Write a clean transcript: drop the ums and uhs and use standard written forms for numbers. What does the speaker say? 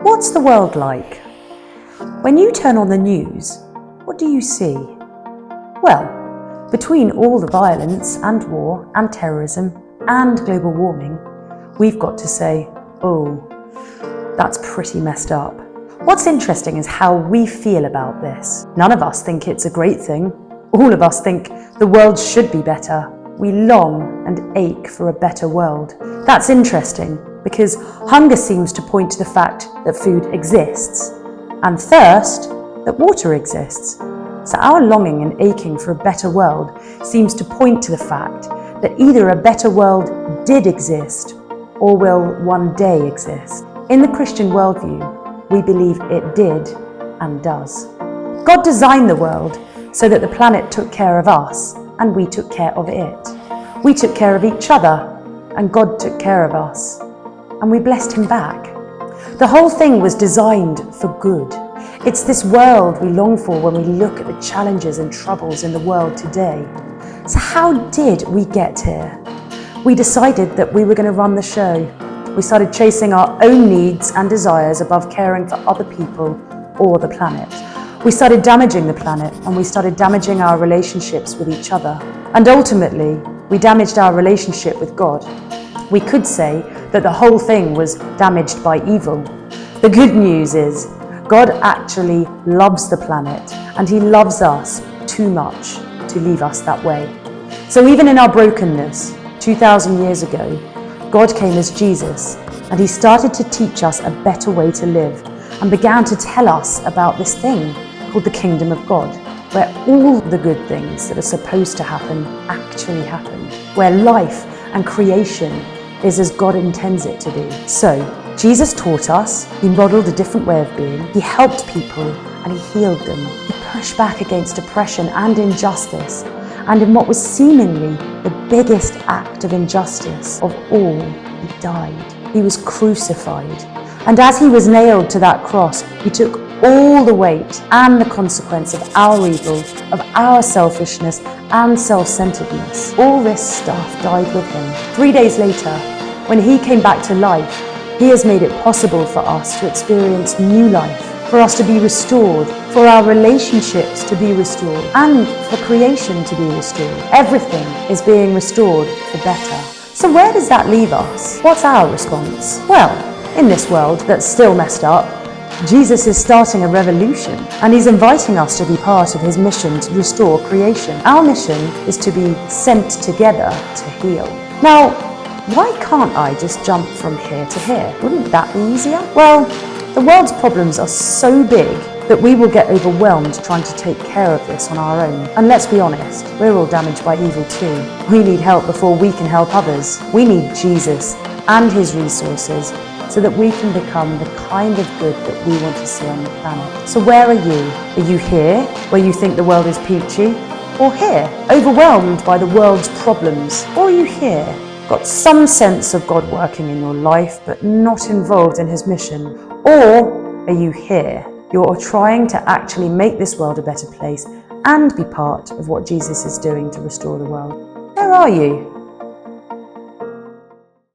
What's the world like? When you turn on the news, what do you see? Well, between all the violence and war and terrorism and global warming, we've got to say, oh, that's pretty messed up. What's interesting is how we feel about this. None of us think it's a great thing. All of us think the world should be better. We long and ache for a better world. That's interesting because hunger seems to point to the fact that food exists, and thirst that water exists. So our longing and aching for a better world seems to point to the fact that either a better world did exist or will one day exist. In the Christian worldview, we believe it did and does. God designed the world so that the planet took care of us and we took care of it. We took care of each other and God took care of us, and we blessed him back. The whole thing was designed for good. It's this world we long for when we look at the challenges and troubles in the world today. So how did we get here? We decided that we were going to run the show. We started chasing our own needs and desires above caring for other people or the planet. We started damaging the planet, and we started damaging our relationships with each other. And ultimately, we damaged our relationship with God. We could say that the whole thing was damaged by evil. The good news is, God actually loves the planet, and he loves us too much to leave us that way. So even in our brokenness, 2,000 years ago, God came as Jesus, and he started to teach us a better way to live, and began to tell us about this thing called the Kingdom of God, where all the good things that are supposed to happen actually happen, where life and creation is as God intends it to be. So, Jesus taught us, he modeled a different way of being, he helped people and he healed them. He pushed back against oppression and injustice, and in what was seemingly the biggest act of injustice of all, he died. He was crucified. And as he was nailed to that cross, he took all the weight and the consequence of our evil, of our selfishness and self-centeredness. All this stuff died with him. 3 days later, when he came back to life, he has made it possible for us to experience new life, for us to be restored, for our relationships to be restored, and for creation to be restored. Everything is being restored for better. So where does that leave us? What's our response? Well, in this world that's still messed up, Jesus is starting a revolution, and he's inviting us to be part of his mission to restore creation. Our mission is to be sent together to heal. Now, why can't I just jump from here to here? Wouldn't that be easier? Well, the world's problems are so big that we will get overwhelmed trying to take care of this on our own. And let's be honest, we're all damaged by evil too. We need help before we can help others. We need Jesus and his resources so that we can become the kind of good that we want to see on the planet. So where are you? Are you here, where you think the world is peachy? Or here, overwhelmed by the world's problems? Or are you here, got some sense of God working in your life, but not involved in his mission? Or are you here, you're trying to actually make this world a better place and be part of what Jesus is doing to restore the world? Where are you?